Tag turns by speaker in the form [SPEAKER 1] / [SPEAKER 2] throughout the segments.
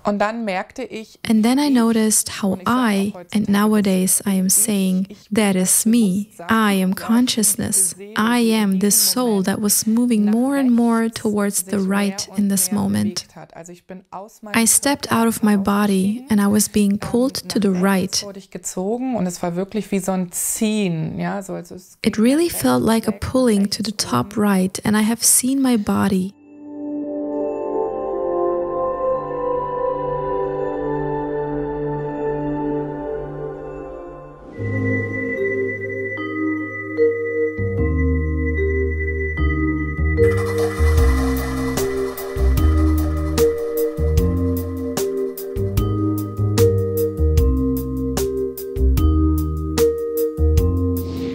[SPEAKER 1] And then I noticed how and nowadays I am saying, that is me, I am consciousness, I am this soul that was moving more and more towards the right in this moment. I stepped out of my body and I was being pulled to the right. It really felt like a pulling to the top right, and I have seen my body.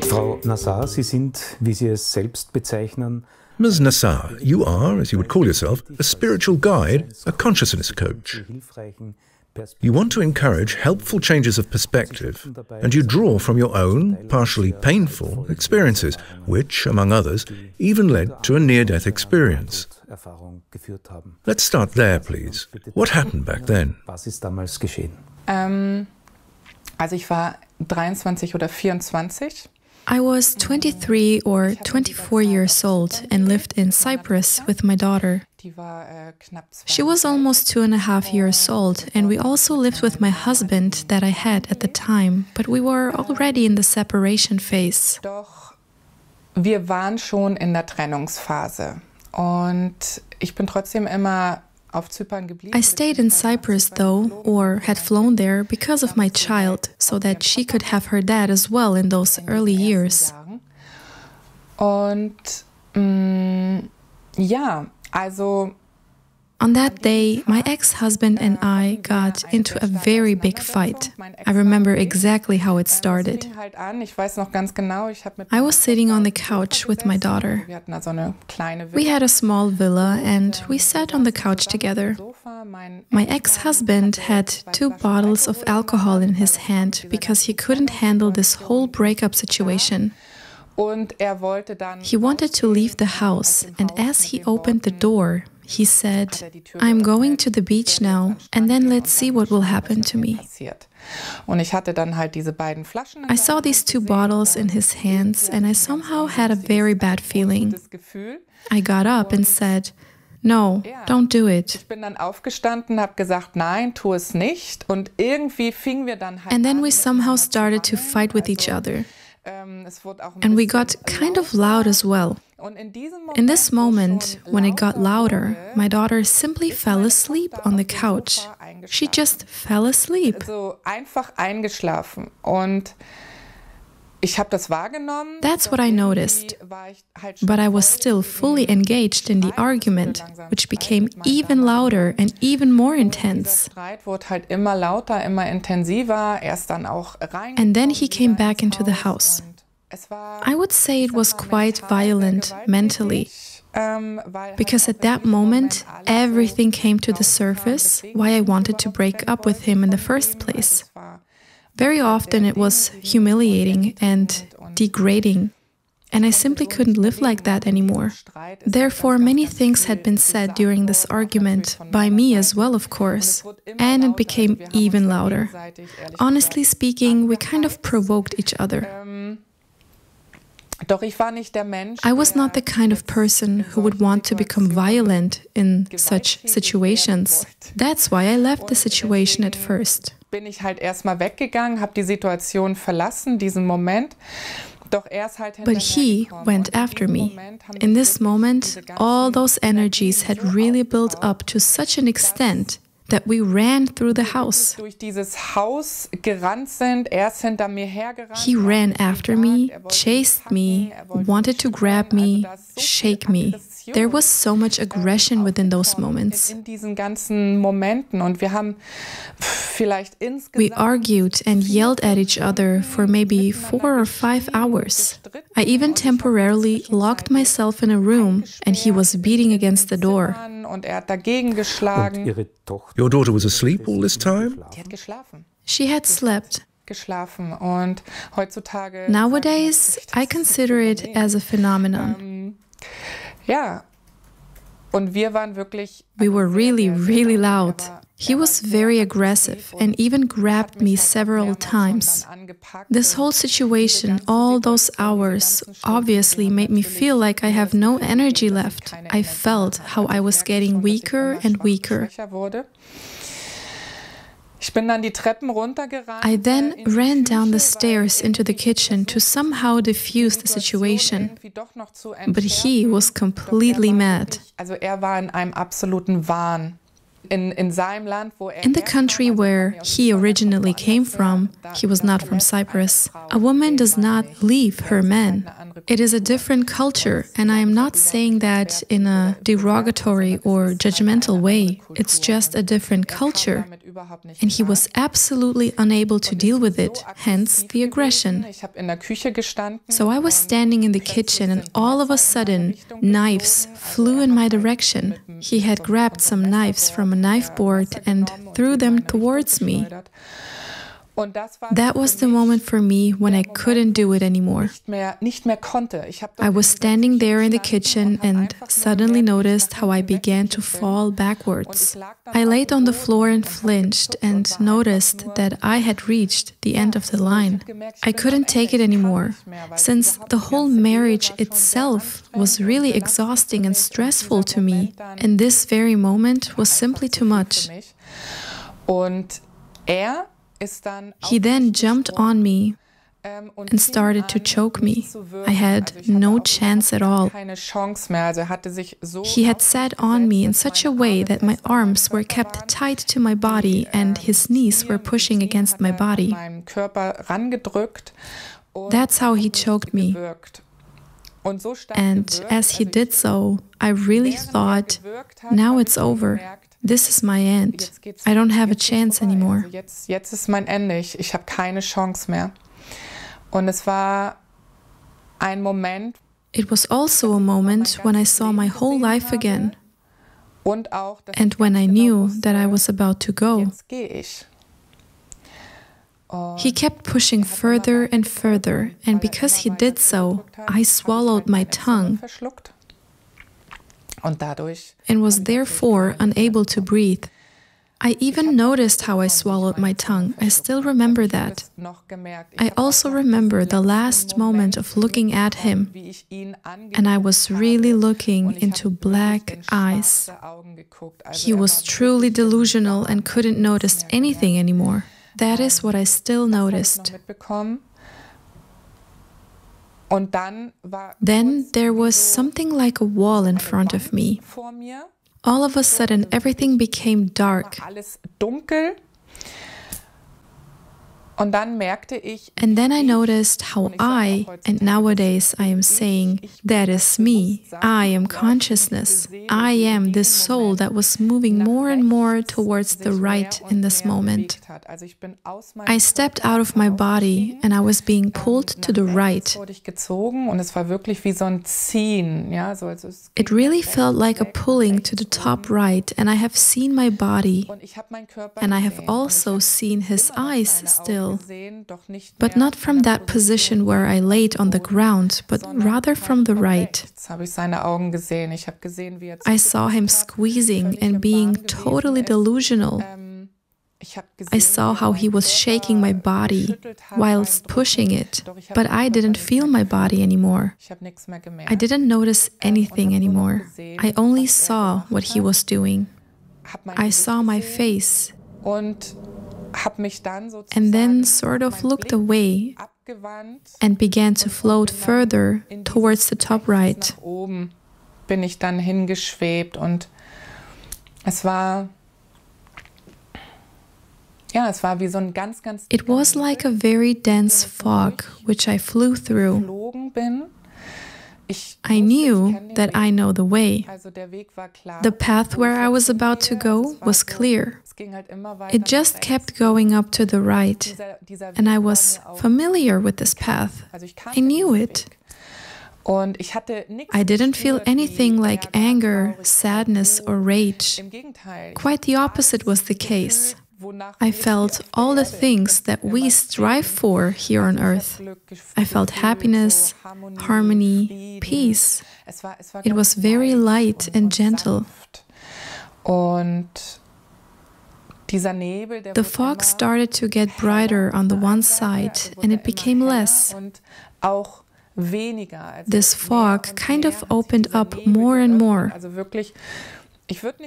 [SPEAKER 2] Frau Nassar, Sie sind, wie Sie es selbst bezeichnen,
[SPEAKER 3] Ms. Nassar, you are, as you would call yourself, a spiritual guide, a consciousness coach. You want to encourage helpful changes of perspective, and you draw from your own, partially painful, experiences, which, among others, even led to a near-death experience. Let's start there, please. What happened back then?
[SPEAKER 2] Was ist damals geschehen?
[SPEAKER 4] Also ich war 23 oder 24.
[SPEAKER 1] I was 23 or 24 years old and lived in Cyprus with my daughter. She was almost 2.5 years old, and we also lived with my husband that I had at the time, but we were already in the separation phase.
[SPEAKER 4] Doch wir waren schon in der Trennungsphase und ich bin trotzdem immer auf Zypern geblieben.
[SPEAKER 1] I stayed in Cyprus though, or had flown there because of my child, so that she could have her dad as well in those early years.
[SPEAKER 4] Und ja, also
[SPEAKER 1] on that day, my ex-husband and I got into a very big fight. I remember exactly how it started. I was sitting on the couch with my daughter. We had a small villa and we sat on the couch together. My ex-husband had 2 bottles of alcohol in his hand because he couldn't handle this whole breakup situation. He wanted to leave the house, and as he opened the door, he said, "I'm going to the beach now, and then let's see what will happen to me." I saw these 2 bottles in his hands, and I somehow had a very bad feeling. I got up and said, "No, don't do it."
[SPEAKER 4] Ich bin dann aufgestanden, habe gesagt, nein, tu es nicht. Und irgendwie fingen wir dann halt
[SPEAKER 1] and then we somehow started to fight with each other. And we got kind of loud as well. In this moment, when it got louder, my daughter simply fell asleep on the couch. She just fell asleep.
[SPEAKER 4] Einfach eingeschlafen. Und ich habe das wahrgenommen.
[SPEAKER 1] That's what I noticed. But I was still fully engaged in the argument, which became even louder and even more intense. And then he came back into the house. I would say it was quite violent mentally, because at that moment, everything came to the surface why I wanted to break up with him in the first place. Very often it was humiliating and degrading, and I simply couldn't live like that anymore. Therefore, many things had been said during this argument, by me as well, of course, and it became even louder. Honestly speaking, we kind of provoked each other. I was not the kind of person who would want to become violent in such situations. That's why I left the situation at first.
[SPEAKER 4] Bin ich halt erstmal weggegangen, habe die Situation verlassen, diesen Moment.
[SPEAKER 1] But he went after me. In this moment, all those energies had really built up to such an extent that we ran through the house. He ran after me, chased me, wanted to grab me, shake me. There was so much aggression within those moments. We argued and yelled at each other for maybe 4 or 5 hours. I even temporarily locked myself in a room and he was beating against the door.
[SPEAKER 3] Your daughter was asleep all this time?
[SPEAKER 1] She had slept. Nowadays, I consider it as a phenomenon.
[SPEAKER 4] Ja. Und wir waren wirklich.
[SPEAKER 1] We were really, really loud. He was very aggressive and even grabbed me several times. This whole situation, all those hours, obviously made me feel like I have no energy left. I felt how I was getting weaker and weaker. I then ran down the stairs into the kitchen to somehow diffuse the situation. But he was completely mad. In the country where he originally came from, he was not from Cyprus, a woman does not leave her man. It is a different culture, and I am not saying that in a derogatory or judgmental way. It's just a different culture. And he was absolutely unable to deal with it, hence the aggression. So I was standing in the kitchen and all of a sudden, knives flew in my direction. He had grabbed some knives from a knife board and threw them towards me. That was the moment for me when I couldn't do it anymore. I was standing there in the kitchen and suddenly noticed how I began to fall backwards. I laid on the floor and flinched and noticed that I had reached the end of the line. I couldn't take it anymore, since the whole marriage itself was really exhausting and stressful to me, and this very moment was simply too much. He then jumped on me and started to choke me. I had no chance at all. He had sat on me in such a way that my arms were kept tight to my body and his knees were pushing against my body. That's how he choked me. And as he did so, I really thought, now it's over. This is my end. I don't have a chance anymore.
[SPEAKER 4] Jetzt ist mein Ende. Ich habe keine Chance mehr. Und es war ein Moment.
[SPEAKER 1] It was also a moment when I saw my whole life again, and when I knew that I was about to go. He kept pushing further and further, and because he did so, I swallowed my tongue and was therefore unable to breathe. I even noticed how I swallowed my tongue. I still remember that. I also remember the last moment of looking at him, and I was really looking into black eyes. He was truly delusional and couldn't notice anything anymore. That is what I still noticed. Then there was something like a wall in front of me. All of a sudden, everything became dark. And then I noticed how and nowadays I am saying, that is me, I am consciousness, I am this soul that was moving more and more towards the right in this moment. I stepped out of my body and I was being pulled to the right. It really felt like a pulling to the top right, and I have seen my body, and I have also seen his eyes still. But not from that position where I laid on the ground, but rather from the right. I saw him squeezing and being totally delusional. I saw how he was shaking my body whilst pushing it, but I didn't feel my body anymore. I didn't notice anything anymore. I only saw what he was doing. I saw my face, and then sort of looked away and began to float further towards the top right.
[SPEAKER 4] Bin ich dann hingeschwebt und es war wie so ein ganz
[SPEAKER 1] It was like a very dense fog which I flew through. I knew that I know the way. The path where I was about to go was clear. It just kept going up to the right, and I was familiar with this path. I knew it. I didn't feel anything like anger, sadness, or rage. Quite the opposite was the case. I felt all the things that we strive for here on earth. I felt happiness, harmony, peace. It was very light and gentle. The fog started to get brighter on the one side, and it became less. This fog kind of opened up more and more.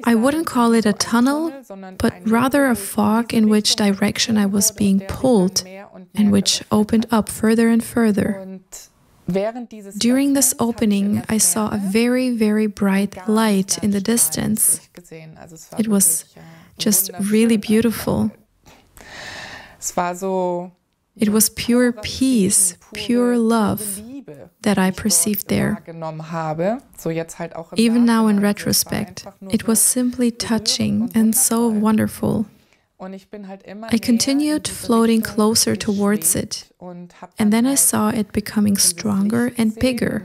[SPEAKER 1] I wouldn't call it a tunnel, but rather a fog in which direction I was being pulled, and which opened up further and further. During this opening, I saw a very, very bright light in the distance. It was just really beautiful. It was pure peace, pure love that I perceived there. Even now in retrospect, it was simply touching and so wonderful. I continued floating closer towards it, and then I saw it becoming stronger and bigger.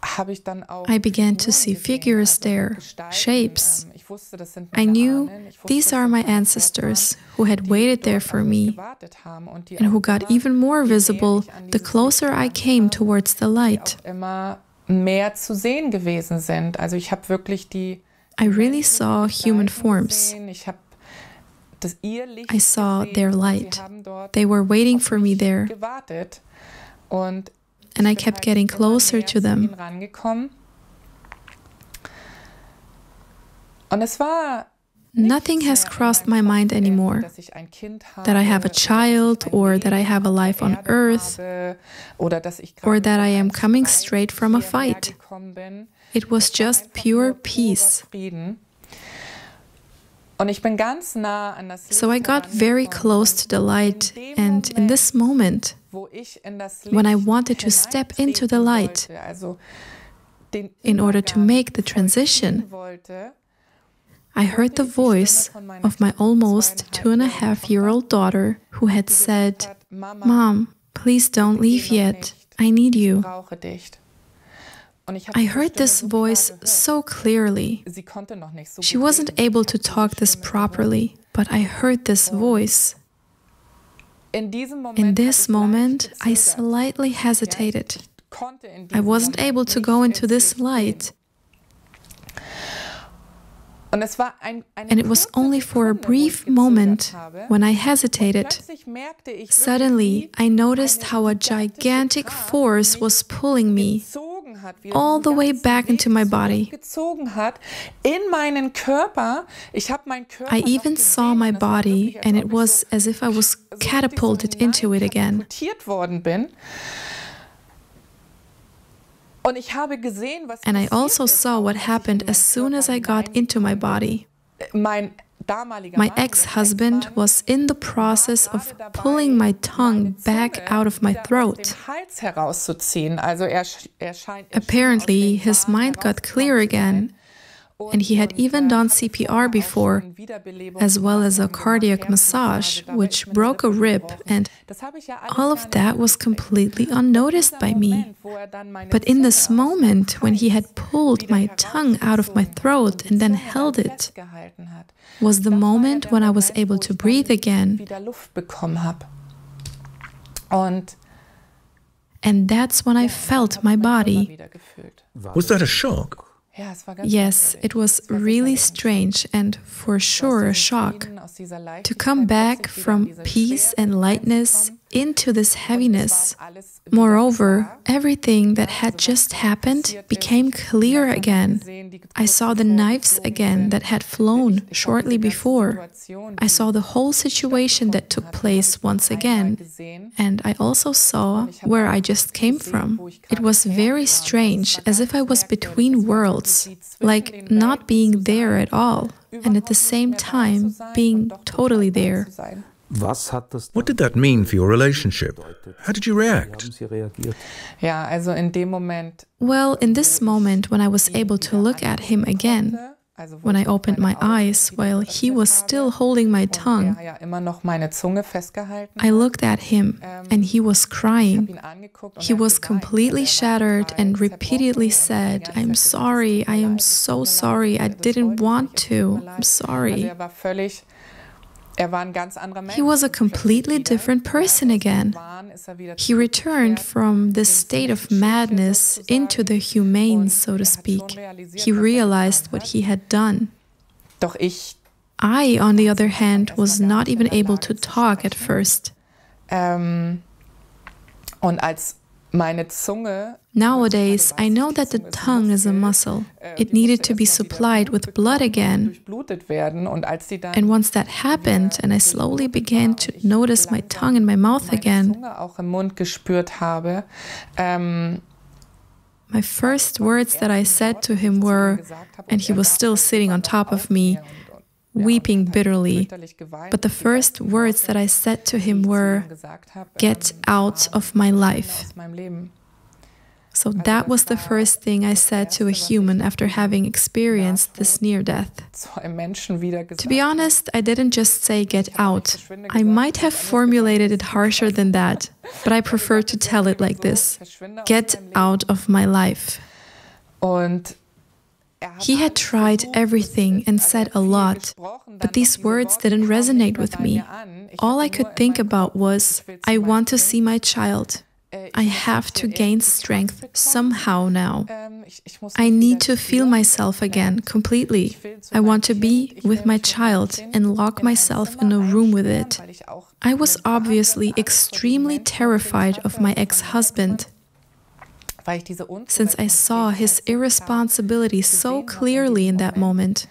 [SPEAKER 1] I began to see figures there, shapes. I knew these are my ancestors who had waited there for me and who got even more visible the closer I came towards the light. I really saw human forms. I saw their light. They were waiting for me there. And I kept getting closer to them. Nothing has crossed my mind anymore, that I have a child, or that I have a life on earth, or that I am coming straight from a fight. It was just pure peace. So I got very close to the light, and in this moment, when I wanted to step into the light, in order to make the transition, I heard the voice of my almost 2.5-year-old daughter who had said, "Mom, please don't leave yet. I need you." I heard this voice so clearly. She wasn't able to talk this properly, but I heard this voice. In this moment, I slightly hesitated. I wasn't able to go into this light. And it was only for a brief moment when I hesitated. Suddenly, I noticed how a gigantic force was pulling me all the way back into my body. I even saw my body, and it was as if I was catapulted into it again. And I also saw what happened as soon as I got into my body. My ex-husband was in the process of pulling my tongue back out of my throat. Apparently, his mind got clear again, and he had even done CPR before, as well as a cardiac massage, which broke a rib, and all of that was completely unnoticed by me. But in this moment, when he had pulled my tongue out of my throat and then held it, was the moment when I was able to breathe again. And that's when I felt my body.
[SPEAKER 3] Was that a shock?
[SPEAKER 1] Yes, it was really strange and for sure a shock to come back from peace and lightness into this heaviness. Moreover, everything that had just happened became clear again. I saw the knives again that had flown shortly before. I saw the whole situation that took place once again. And I also saw where I just came from. It was very strange, as if I was between worlds, like not being there at all, and at the same time being totally there.
[SPEAKER 3] What did that mean for your relationship? How did you react?
[SPEAKER 1] Well, in this moment, when I was able to look at him again, when I opened my eyes while he was still holding my tongue, I looked at him and he was crying. He was completely shattered and repeatedly said, "I'm sorry, I am so sorry, I didn't want to, I'm sorry." He was a completely different person again. He returned from this state of madness into the humane, so to speak. He realized what he had done. I, on the other hand, was not even able to talk at first. Nowadays, I know that the tongue is a muscle. It needed to be supplied with blood again. And once that happened, and I slowly began to notice my tongue in my mouth again, my first words that I said to him were, and he was still sitting on top of me, weeping bitterly. But the first words that I said to him were, "Get out of my life." So that was the first thing I said to a human after having experienced this near-death. To be honest, I didn't just say "get out." I might have formulated it harsher than that, but I prefer to tell it like this: "Get out of my life." He had tried everything and said a lot, but these words didn't resonate with me. All I could think about was, I want to see my child. I have to gain strength somehow now. I need to feel myself again completely. I want to be with my child and lock myself in a room with it. I was obviously extremely terrified of my ex-husband, since I saw his irresponsibility so clearly in that moment.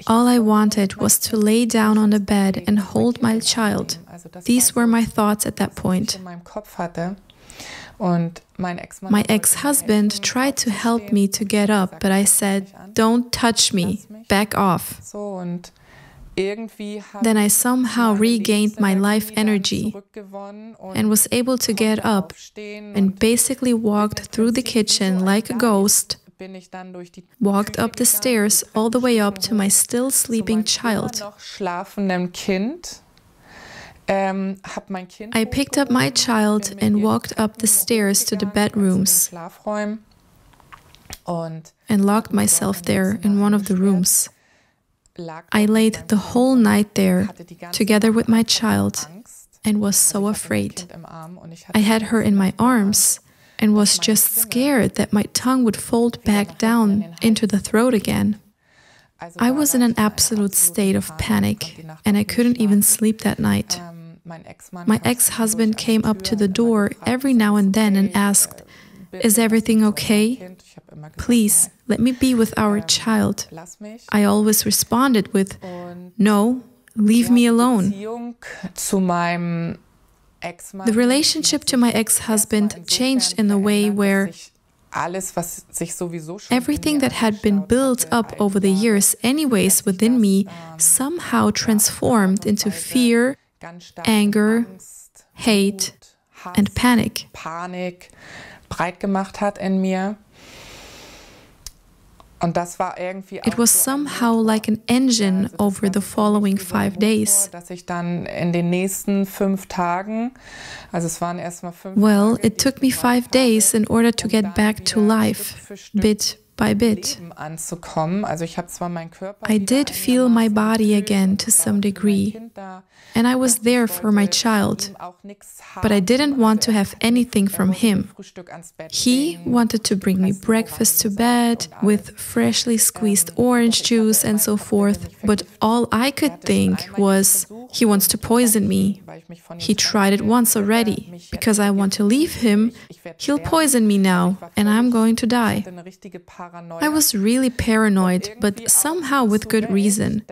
[SPEAKER 1] All I wanted was to lay down on the bed and hold my child. These were my thoughts at that point. My ex-husband tried to help me to get up, but I said, "Don't touch me, back off." Then I somehow regained my life energy and was able to get up and basically walked through the kitchen like a ghost, walked up the stairs all the way up to my still sleeping child. I picked up my child and walked up the stairs to the bedrooms and locked myself there in one of the rooms. I laid the whole night there together with my child and was so afraid. I had her in my arms and was just scared that my tongue would fold back down into the throat again. I was in an absolute state of panic and I couldn't even sleep that night. My ex-husband came up to the door every now and then and asked, "Is everything okay? Please, let me be with our child." I always responded with, "No, leave me alone." The relationship to my ex-husband changed in a way where everything that had been built up over the years anyways within me somehow transformed into fear, anger, hate, and panic. It was somehow like an engine over the following 5 days. Well, it took me 5 days in order to get back to life, bit by bit. I did feel my body again to some degree, and I was there for my child, but I didn't want to have anything from him. He wanted to bring me breakfast to bed with freshly squeezed orange juice and so forth, but all I could think was, he wants to poison me. He tried it once already. Because I want to leave him, he'll poison me now, and I'm going to die. I was really paranoid, but somehow with good reason.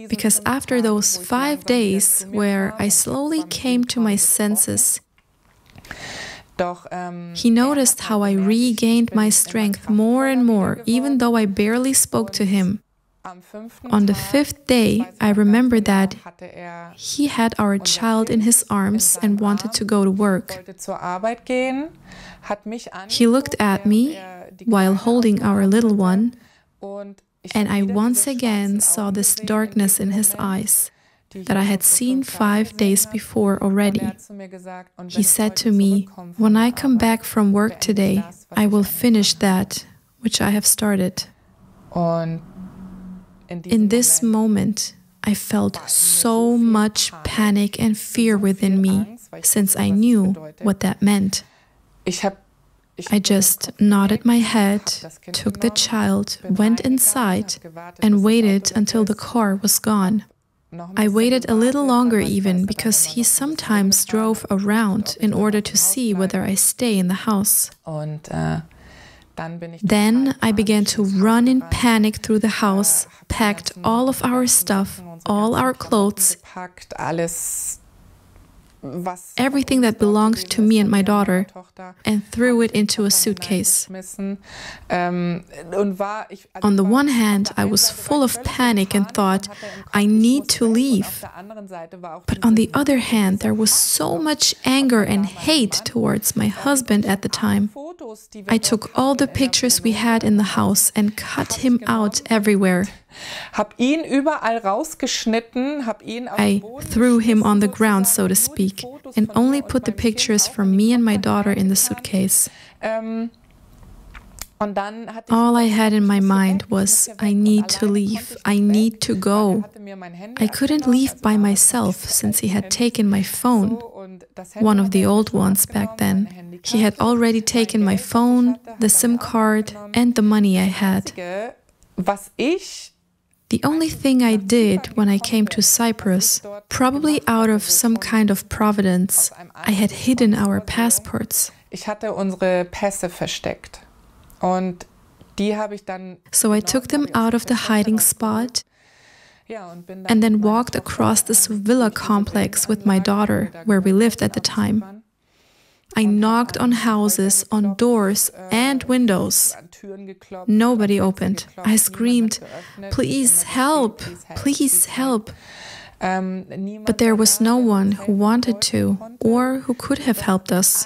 [SPEAKER 1] Because after those 5 days where I slowly came to my senses, he noticed how I regained my strength more and more, even though I barely spoke to him. On the 5th day, I remember that he had our child in his arms and wanted to go to work. He looked at me while holding our little one, and I once again saw this darkness in his eyes that I had seen 5 days before already. He said to me, "When I come back from work today, I will finish that which I have started." In this moment, I felt so much panic and fear within me, since I knew what that meant. I just nodded my head, took the child, went inside, and waited until the car was gone. I waited a little longer even, because he sometimes drove around in order to see whether I stay in the house. Then I began to run in panic through the house, packed all of our stuff, all our clothes, everything that belonged to me and my daughter, and threw it into a suitcase. On the one hand, I was full of panic and thought, I need to leave. But on the other hand, there was so much anger and hate towards my husband at the time. I took all the pictures we had in the house and cut him out everywhere. I threw him on the ground, so to speak, and only put the pictures from me and my daughter in the suitcase. All I had in my mind was, I need to leave, I need to go. I couldn't leave by myself since he had taken my phone, one of the old ones back then. He had already taken my phone, the SIM card, and the money I had. The only thing I did when I came to Cyprus, probably out of some kind of providence, I had hidden our passports. So I took them out of the hiding spot and then walked across this villa complex with my daughter, where we lived at the time. I knocked on houses, on doors and windows. Nobody opened. I screamed, "Please help! Please help!" But there was no one who wanted to or who could have helped us.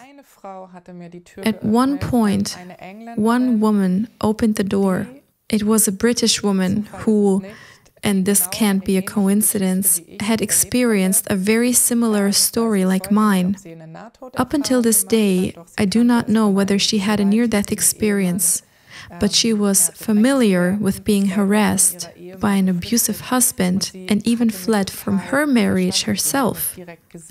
[SPEAKER 1] At one point, one woman opened the door. It was a British woman who, and this can't be a coincidence, had experienced a very similar story like mine. Up until this day, I do not know whether she had a near-death experience, but she was familiar with being harassed by an abusive husband and even fled from her marriage herself,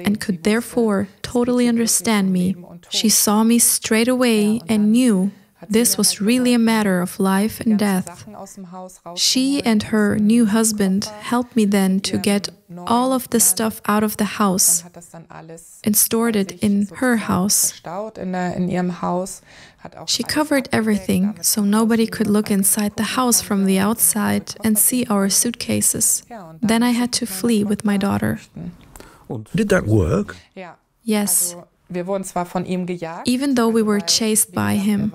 [SPEAKER 1] and could therefore totally understand me. She saw me straight away and knew this was really a matter of life and death. She and her new husband helped me then to get all of the stuff out of the house and stored it in her house. She covered everything so nobody could look inside the house from the outside and see our suitcases. Then I had to flee with my daughter.
[SPEAKER 3] Did that work?
[SPEAKER 1] Yes. Even though we were chased by him.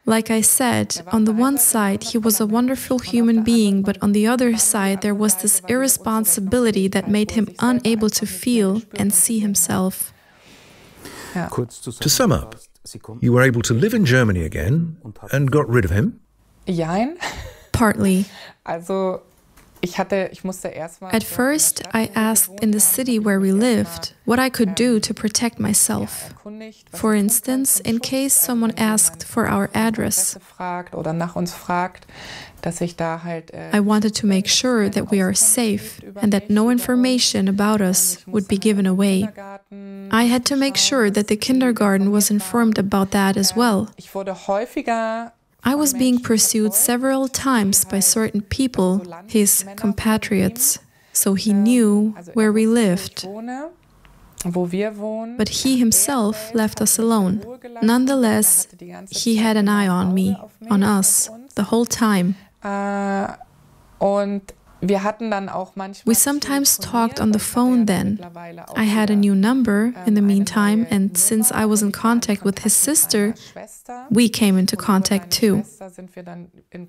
[SPEAKER 1] Like I said, on the one side, he was a wonderful human being, but on the other side, there was this irresponsibility that made him unable to feel and see himself.
[SPEAKER 3] To sum up, you were able to live in Germany again and got rid of him?
[SPEAKER 1] Partly. At first, I asked in the city where we lived what I could do to protect myself. For instance, in case someone asked for our address. I wanted to make sure that we are safe and that no information about us would be given away. I had to make sure that the kindergarten was informed about that as well. I was being pursued several times by certain people, his compatriots, so he knew where we lived. But he himself left us alone. Nonetheless, he had an eye on me, on us, the whole time. We sometimes talked on the phone then. I had a new number in the meantime, and since I was in contact with his sister, we came into contact too.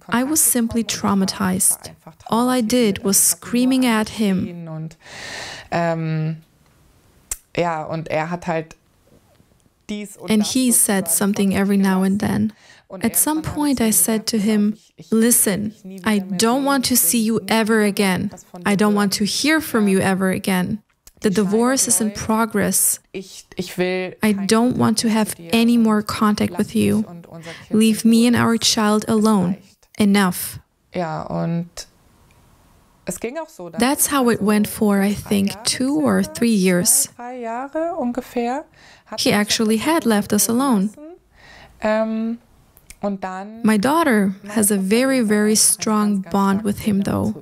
[SPEAKER 1] I was simply traumatized. All I did was screaming at him. And he said something every now and then. At some point I said to him, "Listen, I don't want to see you ever again. I don't want to hear from you ever again. The divorce is in progress. I don't want to have any more contact with you. Leave me and our child alone. Enough." That's how it went for, I think, 2 or 3 years. He actually had left us alone. My daughter has a very, very strong bond with him, though.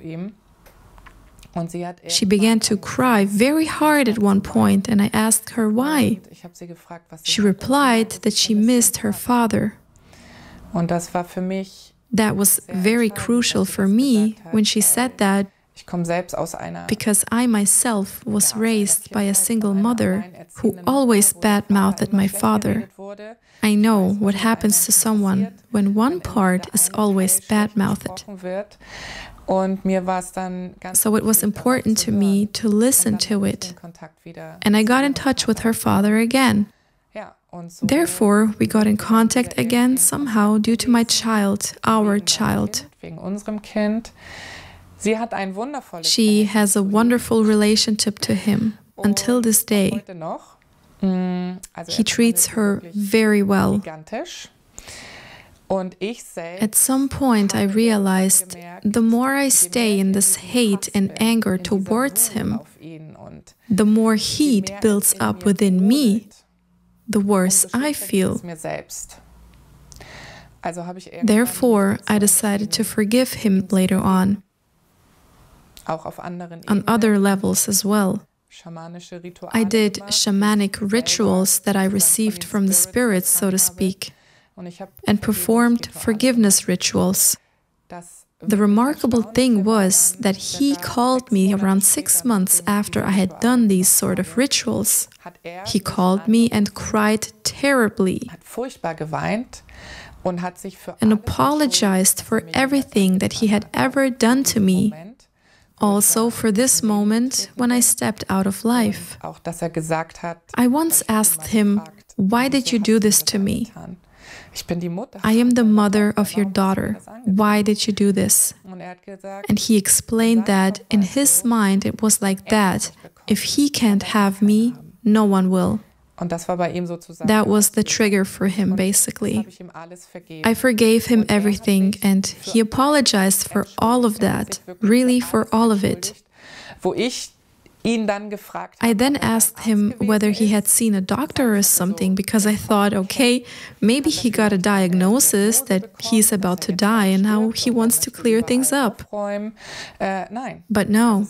[SPEAKER 1] She began to cry very hard at one point, and I asked her why. She replied that she missed her father. That was very crucial for me when she said that, because I myself was raised by a single mother who always badmouthed my father. I know what happens to someone when one part is always badmouthed. So it was important to me to listen to it. And I got in touch with her father again. Therefore, we got in contact again somehow due to my child, our child. She has a wonderful relationship to him until this day. He treats her very well. At some point, I realized the more I stay in this hate and anger towards him, the more heat builds up within me, the worse I feel. Therefore, I decided to forgive him later on other levels as well. I did shamanic rituals that I received from the spirits, so to speak, and performed forgiveness rituals. The remarkable thing was that he called me around 6 months after I had done these sort of rituals. He called me and cried terribly and apologized for everything that he had ever done to me. Also for this moment when I stepped out of life. I once asked him, "Why did you do this to me? I am the mother of your daughter. Why did you do this?" And he explained that in his mind it was like that. If he can't have me, no one will. That was the trigger for him, basically. I forgave him everything, and he apologized for all of that, really for all of it. I then asked him whether he had seen a doctor or something, because I thought, okay, maybe he got a diagnosis that he's about to die and now he wants to clear things up. But no,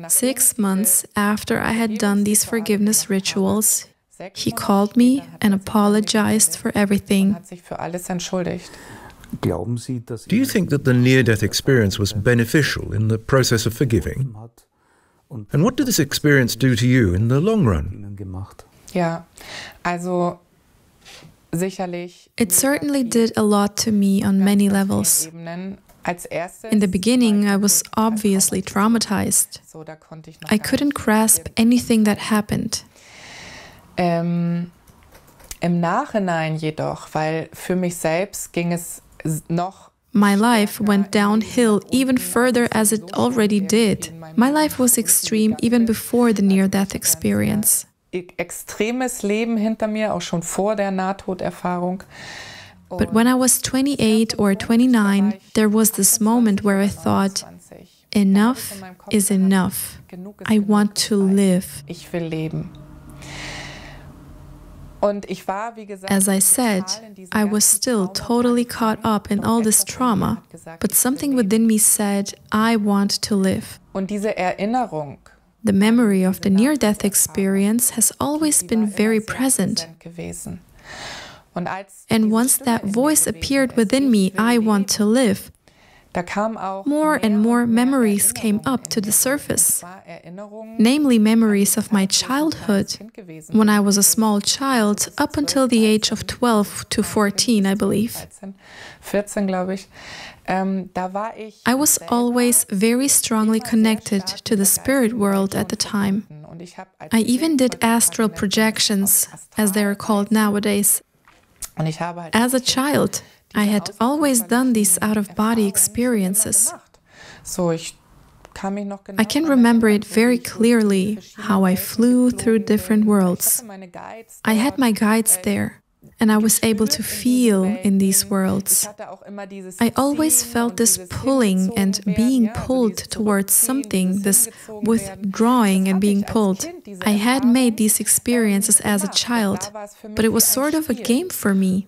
[SPEAKER 1] 6 months after I had done these forgiveness rituals, he called me and apologized for everything.
[SPEAKER 3] Do you think that the near-death experience was beneficial in the process of forgiving? And what did this experience do to you in the long run?
[SPEAKER 1] It certainly did a lot to me on many levels. In the beginning, I was obviously traumatized. I couldn't grasp anything that happened.
[SPEAKER 4] Im Nachhinein jedoch, weil für mich selbst ging es noch.
[SPEAKER 1] My life went downhill even further as it already did. My life was extreme even before the near-death experience.
[SPEAKER 4] Extremes Leben hinter mir, auch schon vor der Nahtoderfahrung.
[SPEAKER 1] But when I was 28 or 29, there was this moment where I thought, enough is enough. I want to live.
[SPEAKER 4] Ich will leben.
[SPEAKER 1] As I said, I was still totally caught up in all this trauma, but something within me said, I want to live. The memory of the near-death experience has always been very present. And once that voice appeared within me, I want to live, more and more memories came up to the surface, namely memories of my childhood, when I was a small child, up until the age of 12 to 14, I believe. I was always very strongly connected to the spirit world at the time. I even did astral projections, as they are called nowadays. As a child, I had always done these out-of-body experiences. I can remember it very clearly, how I flew through different worlds. I had my guides there. and I was able to feel in these worlds. I always felt this pulling and being pulled towards something, this withdrawing and being pulled. I had made these experiences as a child, but it was sort of a game for me.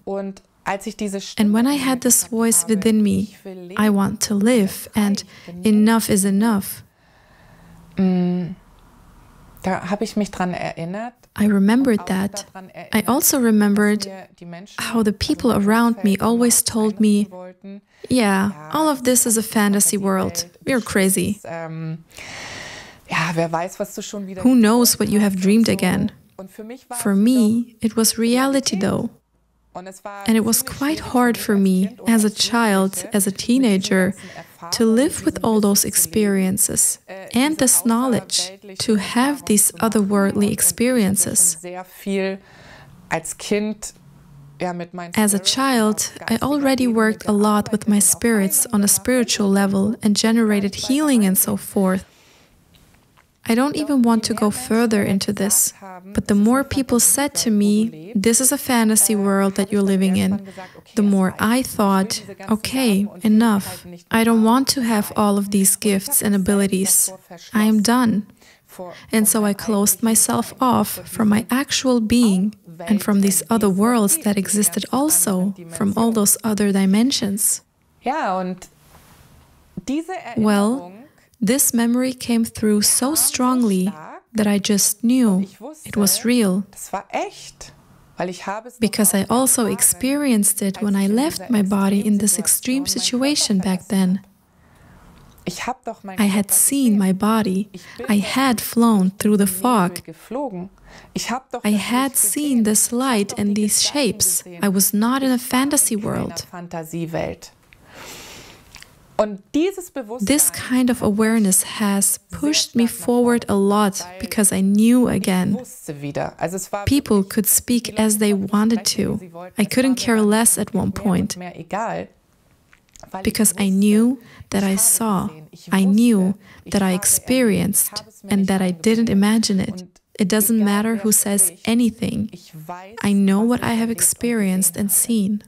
[SPEAKER 1] And when I had this voice within me, I want to live, and enough is enough. I remembered that. I also remembered how the people around me always told me, yeah, all of this is a fantasy world. You're crazy. Who knows what you have dreamed again? For me, it was reality though. And it was quite hard for me as a child, as a teenager, to live with all those experiences and this knowledge, to have these otherworldly experiences. As a child, I already worked a lot with my spirits on a spiritual level and generated healing and so forth. I don't even want to go further into this, but the more people said to me, this is a fantasy world that you're living in, the more I thought, okay, enough. I don't want to have all of these gifts and abilities. I am done. And so I closed myself off from my actual being and from these other worlds that existed also, from all those other dimensions. Well, this memory came through so strongly that I just knew it was real. Because I also experienced it when I left my body in this extreme situation back then. I had seen my body. I had flown through the fog. I had seen this light and these shapes. I was not in a fantasy world. This kind of awareness has pushed me forward a lot because I knew again. People could speak as they wanted to. I couldn't care less at one point. Because I knew that I saw, I knew that I experienced, and that I didn't imagine it. It doesn't matter who says anything. I know what I have experienced and seen.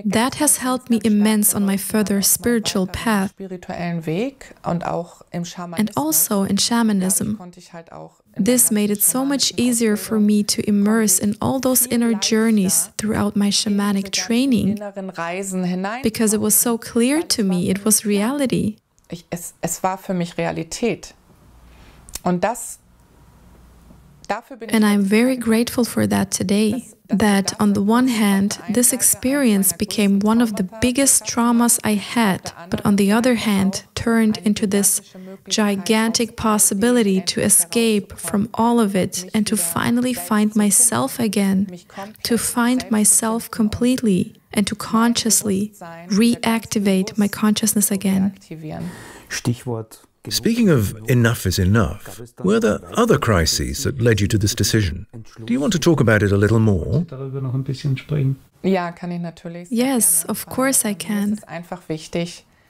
[SPEAKER 1] That has helped me immensely on my further spiritual path, and also in shamanism. This made it so much easier for me to immerse in all those inner journeys throughout my shamanic training, because it was so clear to me it was reality. And I'm very grateful for that today, that on the one hand, this experience became one of the biggest traumas I had, but on the other hand, turned into this gigantic possibility to escape from all of it and to finally find myself again, to find myself completely and to consciously reactivate my consciousness again.
[SPEAKER 3] Speaking of enough is enough, were there other crises that led you to this decision? Do you want to talk about it a little more?
[SPEAKER 1] Yes, of course I can.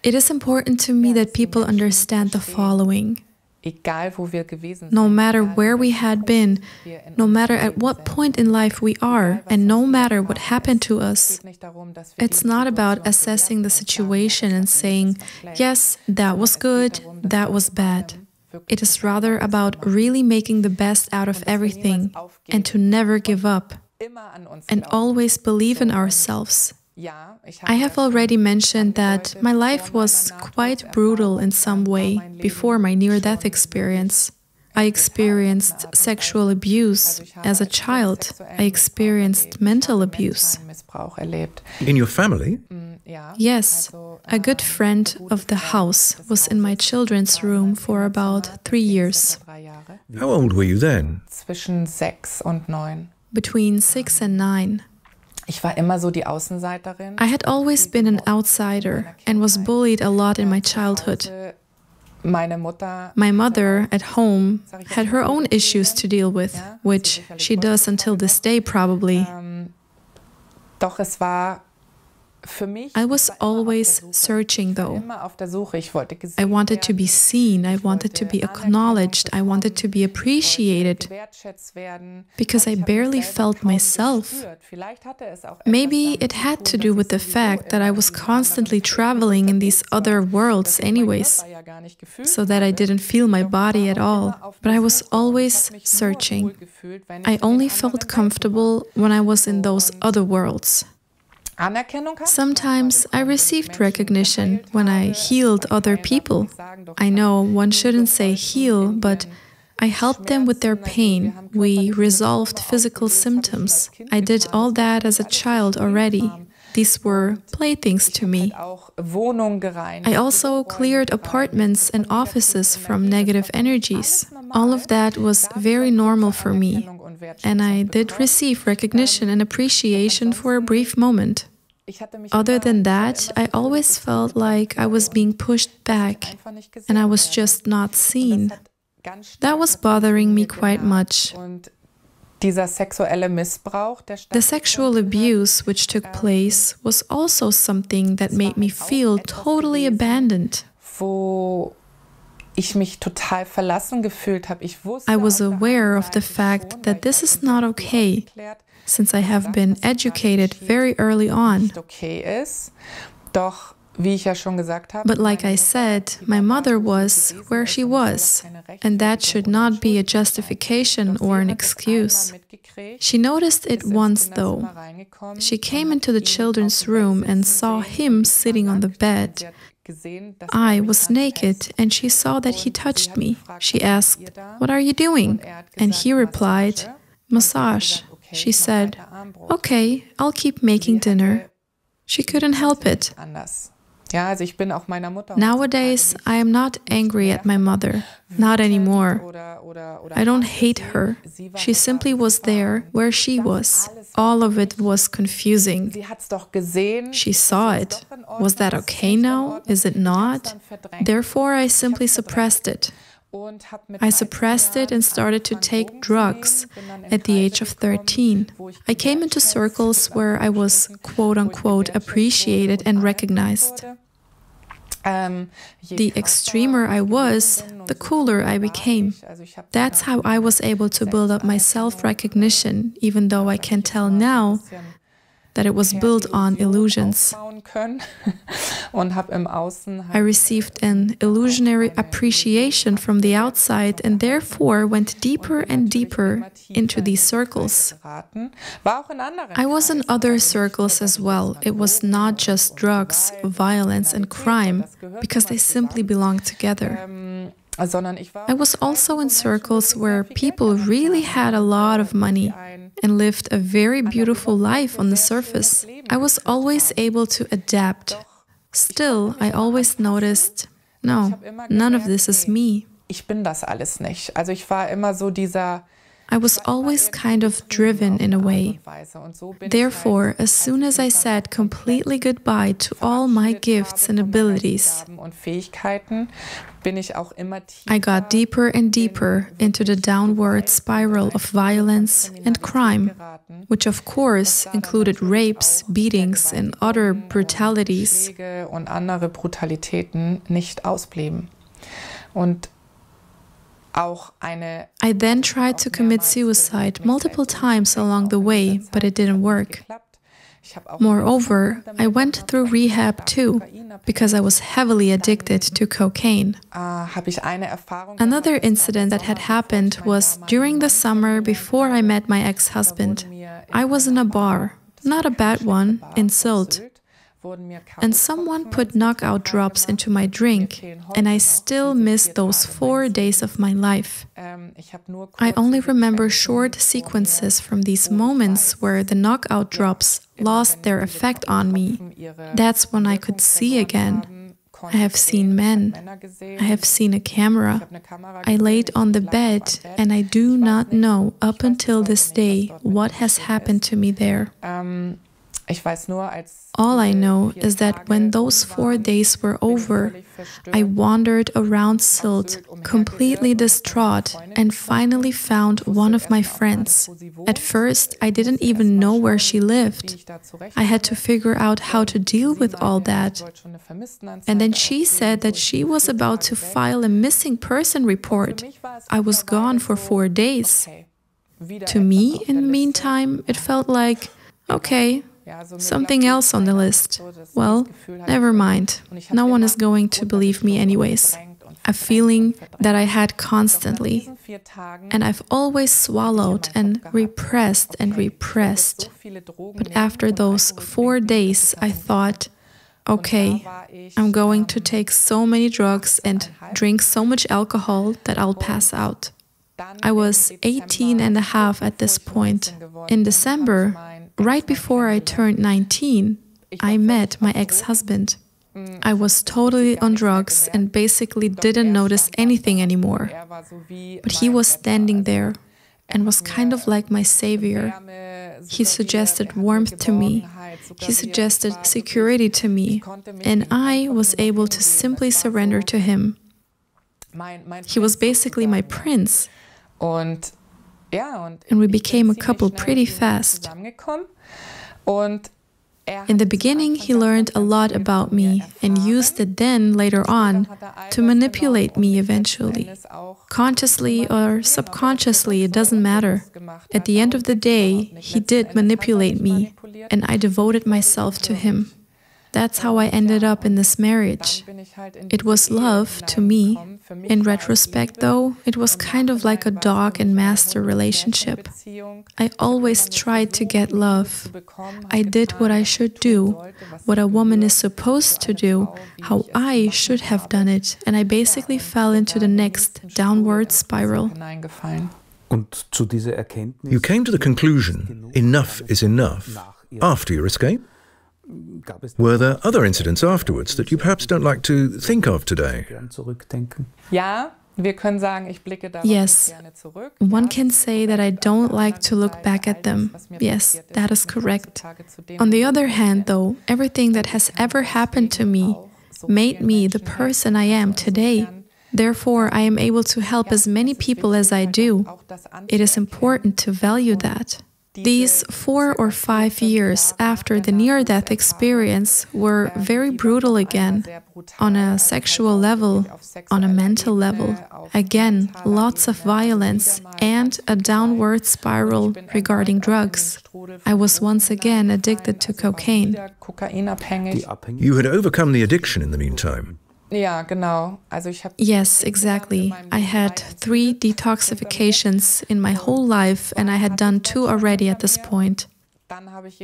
[SPEAKER 1] It is important to me that people understand the following. No matter where we had been, no matter at what point in life we are, and no matter what happened to us, it's not about assessing the situation and saying, yes, that was good, that was bad. It is rather about really making the best out of everything and to never give up and always believe in ourselves. I have already mentioned that my life was quite brutal in some way before my near-death experience. I experienced sexual abuse as a child. I experienced mental abuse.
[SPEAKER 3] In your family?
[SPEAKER 1] Yes. A good friend of the house was in my children's room for about 3 years.
[SPEAKER 3] How old were you then?
[SPEAKER 1] Between 6 and 9. I had always been an outsider and was bullied a lot in my childhood. My mother at home had her own issues to deal with, which she does until this day probably. I was always searching, though. I wanted to be seen, I wanted to be acknowledged, I wanted to be appreciated, because I barely felt myself. Maybe it had to do with the fact that I was constantly traveling in these other worlds anyways, so that I didn't feel my body at all. But I was always searching. I only felt comfortable when I was in those other worlds. Sometimes I received recognition when I healed other people. I know one shouldn't say heal, but I helped them with their pain. We resolved physical symptoms. I did all that as a child already. These were playthings to me. I also cleared apartments and offices from negative energies. All of that was very normal for me, and I did receive recognition and appreciation for a brief moment. Other than that, I always felt like I was being pushed back, and I was just not seen. That was bothering me quite much. The sexual abuse which took place was also something that made me feel totally abandoned. I was aware of the fact that this is not okay, since I have been educated very early on. But like I said, my mother was where she was, and that should not be a justification or an excuse. She noticed it once, though. She came into the children's room and saw him sitting on the bed. I was naked, and she saw that he touched me. She asked, "What are you doing?" And he replied, "Massage." She said, "Okay, I'll keep making dinner." She couldn't help it. Nowadays, I am not angry at my mother. Not anymore. I don't hate her. She simply was there where she was. All of it was confusing. She saw it. Was that okay now? Is it not? Therefore, I simply suppressed it. I suppressed it and started to take drugs at the age of 13. I came into circles where I was quote-unquote appreciated and recognized. The extremer I was, the cooler I became. That's how I was able to build up my self-recognition, even though I can tell now that it was built on illusions. I received an illusionary appreciation from the outside and therefore went deeper and deeper into these circles. I was in other circles as well. It was not just drugs, violence, and crime, because they simply belonged together. I was also in circles where people really had a lot of money and lived a very beautiful life on the surface. I was always able to adapt. Still, I always noticed, no, none of this is me. I was always kind of driven in a way. Therefore, as soon as I said completely goodbye to all my gifts and abilities, I got deeper and deeper into the downward spiral of violence and crime, which of course included rapes, beatings, and other brutalities. I then tried to commit suicide multiple times along the way, but it didn't work. Moreover, I went through rehab too, because I was heavily addicted to cocaine. Another incident that had happened was during the summer before I met my ex-husband. I was in a bar, not a bad one, in Sylt. And someone put knockout drops into my drink, and I still miss those 4 days of my life. I only remember short sequences from these moments where the knockout drops lost their effect on me. That's when I could see again. I have seen men. I have seen a camera. I laid on the bed, and I do not know up until this day what has happened to me there. All I know is that when those 4 days were over, I wandered around Sylt, completely distraught, and finally found one of my friends. At first, I didn't even know where she lived. I had to figure out how to deal with all that. And then she said that she was about to file a missing person report. I was gone for 4 days. To me, in the meantime, it felt like, okay, something else on the list. Well, never mind. No one is going to believe me anyways. A feeling that I had constantly. And I've always swallowed and repressed and repressed. But after those 4 days, I thought, okay, I'm going to take so many drugs and drink so much alcohol that I'll pass out. I was 18 and a half at this point. In December, right before I turned 19, I met my ex-husband. I was totally on drugs and basically didn't notice anything anymore. But he was standing there and was kind of like my savior. He suggested warmth to me. He suggested security to me. And I was able to simply surrender to him. He was basically my prince. And we became a couple pretty fast. In the beginning, he learned a lot about me and used it then, later on, to manipulate me eventually. Consciously or subconsciously, it doesn't matter. At the end of the day, he did manipulate me, and I devoted myself to him. That's how I ended up in this marriage. It was love to me. In retrospect, though, it was kind of like a dog and master relationship. I always tried to get love. I did what I should do, what a woman is supposed to do, how I should have done it, and I basically fell into the next downward spiral.
[SPEAKER 3] You came to the conclusion, enough is enough, after your escape? Were there other incidents afterwards that you perhaps don't like to think of today?
[SPEAKER 1] Yes, one can say that I don't like to look back at them. Yes, that is correct. On the other hand, though, everything that has ever happened to me made me the person I am today. Therefore, I am able to help as many people as I do. It is important to value that. These 4 or 5 years after the near-death experience were very brutal again, on a sexual level, on a mental level. Again, lots of violence and a downward spiral regarding drugs. I was once again addicted to cocaine.
[SPEAKER 3] You had overcome the addiction in the meantime.
[SPEAKER 1] Yes, exactly. I had 3 detoxifications in my whole life, and I had done 2 already at this point.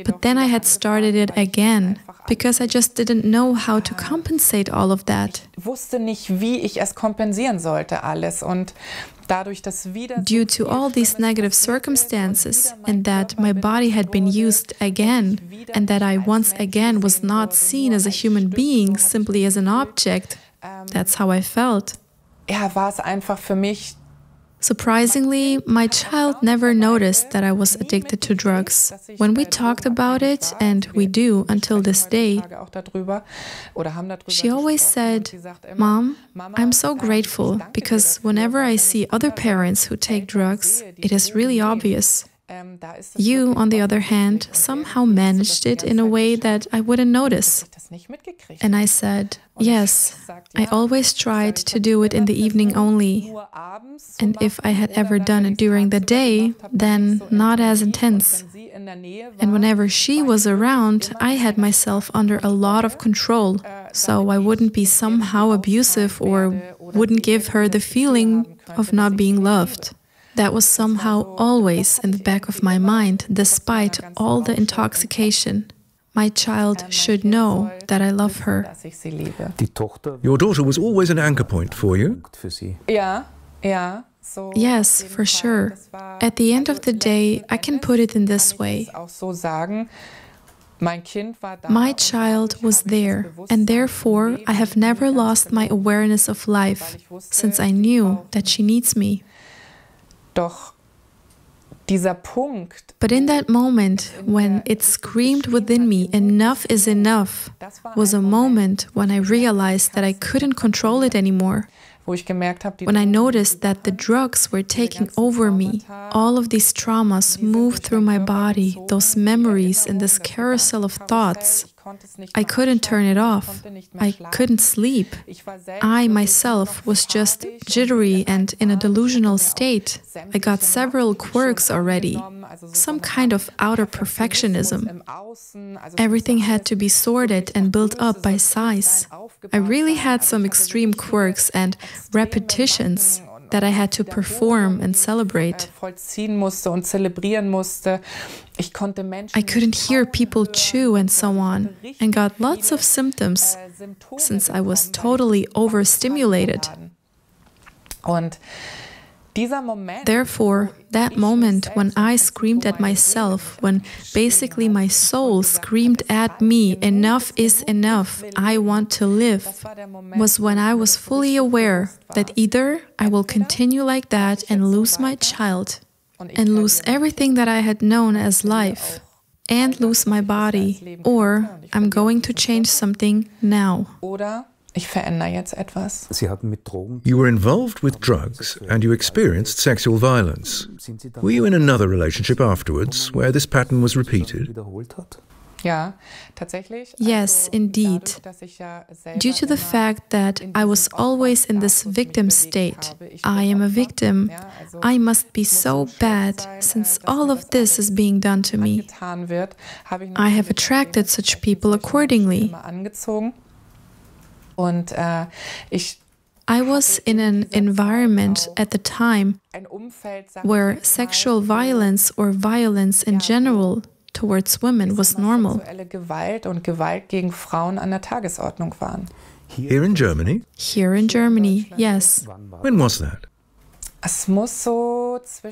[SPEAKER 1] But then I had started it again, because I just didn't know how to compensate all of that. Due to all these negative circumstances, and that my body had been used again, and that I once again was not seen as a human being, simply as an object, that's how I felt. Surprisingly, my child never noticed that I was addicted to drugs. When we talked about it, and we do until this day, she always said, "Mom, I'm so grateful because whenever I see other parents who take drugs, it is really obvious. You, on the other hand, somehow managed it in a way that I wouldn't notice." And I said, yes, I always tried to do it in the evening only. And if I had ever done it during the day, then not as intense. And whenever she was around, I had myself under a lot of control, so I wouldn't be somehow abusive or wouldn't give her the feeling of not being loved. That was somehow always in the back of my mind, despite all the intoxication. My child should know that I love her.
[SPEAKER 3] Your daughter was always an anchor point for you?
[SPEAKER 1] Yes, for sure. At the end of the day, I can put it in this way. My child was there, and therefore I have never lost my awareness of life, since I knew that she needs me. But in that moment, when it screamed within me, enough is enough, was a moment when I realized that I couldn't control it anymore. When I noticed that the drugs were taking over me, all of these traumas moved through my body, those memories and this carousel of thoughts. I couldn't turn it off. I couldn't sleep. I myself was just jittery and in a delusional state. I got several quirks already, some kind of outer perfectionism. Everything had to be sorted and built up by size. I really had some extreme quirks and repetitions that I had to perform and celebrate. I couldn't hear people chew and so on, and got lots of symptoms since I was totally overstimulated. Therefore, that moment when I screamed at myself, when basically my soul screamed at me, enough is enough, I want to live, was when I was fully aware that either I will continue like that and lose my child, and lose everything that I had known as life, and lose my body, or I'm going to change something now.
[SPEAKER 3] You were involved with drugs and you experienced sexual violence. Were you in another relationship afterwards where this pattern was repeated?
[SPEAKER 1] Yes, indeed. Due to the fact that I was always in this victim state, I am a victim, I must be so bad since all of this is being done to me. I have attracted such people accordingly. I was in an environment at the time where sexual violence or violence in general towards women was normal.
[SPEAKER 3] Here in Germany?
[SPEAKER 1] Here in Germany, yes.
[SPEAKER 3] When was that?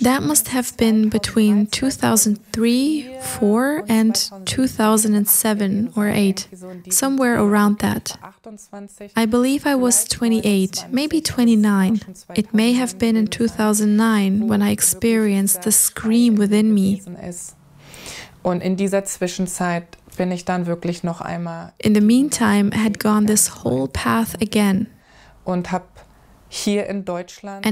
[SPEAKER 1] That must have been between 2003, 4 and 2007 or 8, somewhere around that. I believe I was 28, maybe 29. It may have been in 2009 when I experienced the scream within me. In the meantime, I had gone this whole path again and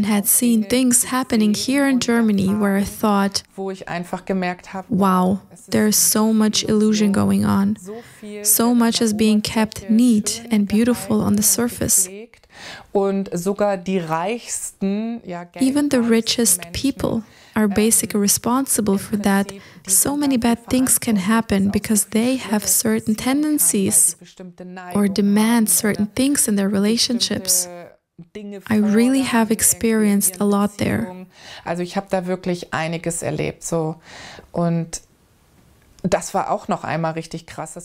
[SPEAKER 1] had seen things happening here in Germany where I thought, wow, there's so much illusion going on. So much is being kept neat and beautiful on the surface. Even the richest people are basically responsible for that. So many bad things can happen because they have certain tendencies or demand certain things in their relationships. I really have experienced a lot there.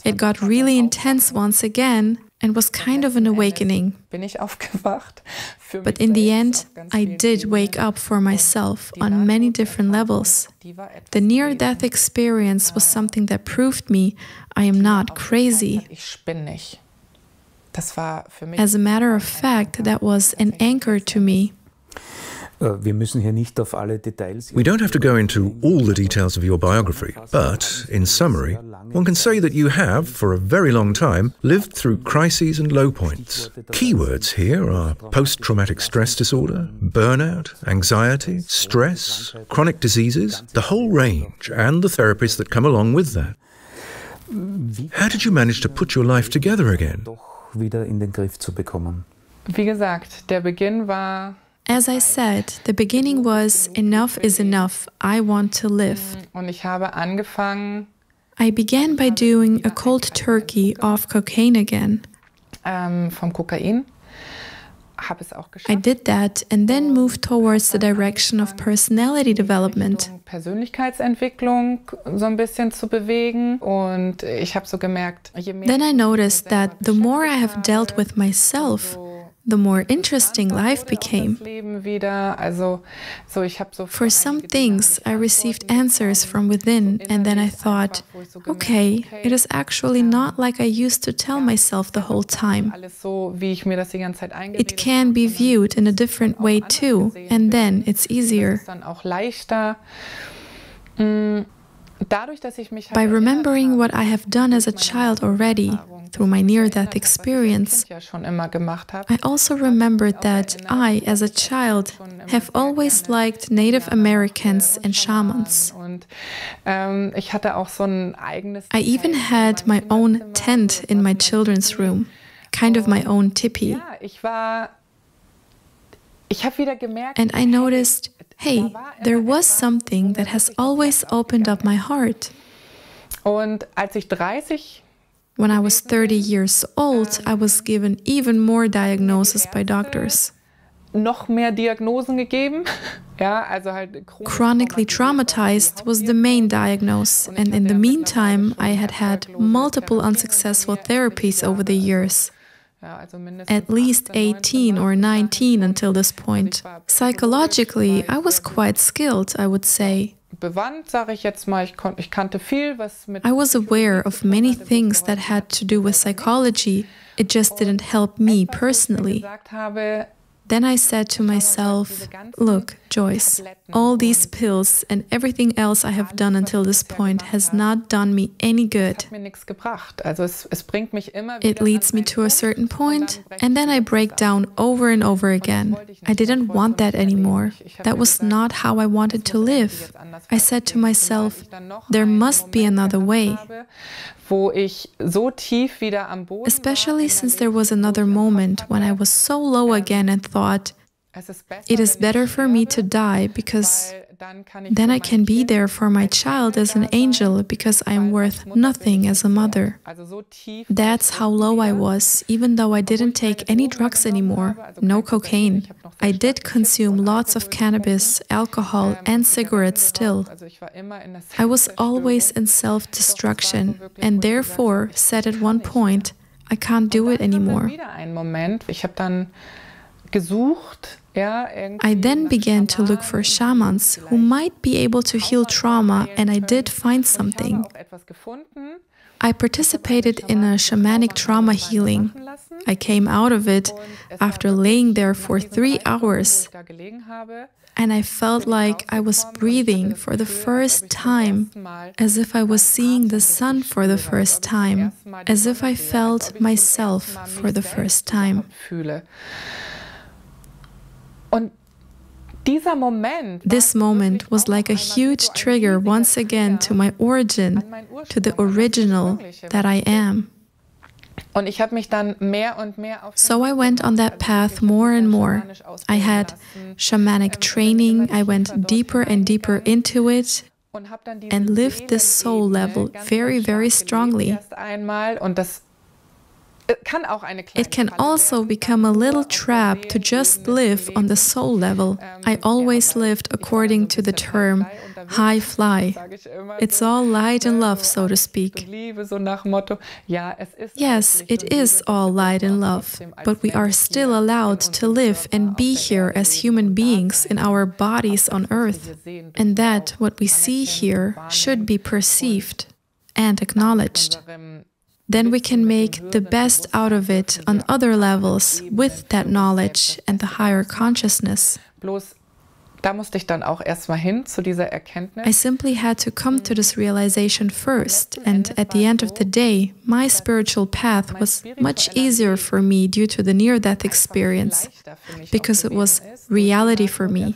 [SPEAKER 1] It got really intense once again and was kind of an awakening. But in the end, I did wake up for myself on many different levels. The near-death experience was something that proved me I am not crazy. As a matter of fact, that was an anchor to me.
[SPEAKER 3] We don't have to go into all the details of your biography, but, in summary, one can say that you have, for a very long time, lived through crises and low points. Keywords here are post-traumatic stress disorder, burnout, anxiety, stress, chronic diseases, the whole range, and the therapies that come along with that. How did you manage to put your life together again?
[SPEAKER 1] As I said, the beginning was enough is enough, I want to live. I began by doing a cold turkey off cocaine again. I did that and then moved towards the direction of personality development. Then I noticed that the more I have dealt with myself, the more interesting life became. For some things, I received answers from within, and then I thought, okay, it is actually not like I used to tell myself the whole time. It can be viewed in a different way too, and then it's easier. By remembering what I have done as a child already through my near-death experience, I also remembered that I, as a child, have always liked Native Americans and shamans. I even had my own tent in my children's room, kind of my own tipi. And I noticed, hey, there was something that has always opened up my heart. When I was 30 years old, I was given even more diagnoses by doctors. Chronically traumatized was the main diagnosis, and in the meantime, I had had multiple unsuccessful therapies over the years. At least 18 or 19 until this point. Psychologically, I was quite skilled, I would say. I was aware of many things that had to do with psychology. It just didn't help me personally. Then I said to myself, look, Joyce, all these pills and everything else I have done until this point has not done me any good. It leads me to a certain point, and then I break down over and over again. I didn't want that anymore. That was not how I wanted to live. I said to myself, there must be another way. Especially since there was another moment when I was so low again and thought, it is better for me to die because then I can be there for my child as an angel because I am worth nothing as a mother. That's how low I was, even though I didn't take any drugs anymore, no cocaine. I did consume lots of cannabis, alcohol, and cigarettes still. I was always in self-destruction and therefore said at one point, I can't do it anymore. I then began to look for shamans who might be able to heal trauma, and I did find something. I participated in a shamanic trauma healing. I came out of it after laying there for 3 hours, and I felt like I was breathing for the first time, as if I was seeing the sun for the first time, as if I felt myself for the first time. This moment was like a huge trigger once again to my origin, to the original that I am. So I went on that path more and more. I had shamanic training, I went deeper and deeper into it, and lived this soul level very, very strongly. It can also become a little trap to just live on the soul level. I always lived according to the term high fly. It's all light and love, so to speak. Yes, it is all light and love, but we are still allowed to live and be here as human beings in our bodies on earth. And that what we see here should be perceived and acknowledged. Then we can make the best out of it on other levels with that knowledge and the higher consciousness. I simply had to come to this realization first, and at the end of the day, my spiritual path was much easier for me due to the near-death experience, because it was reality for me.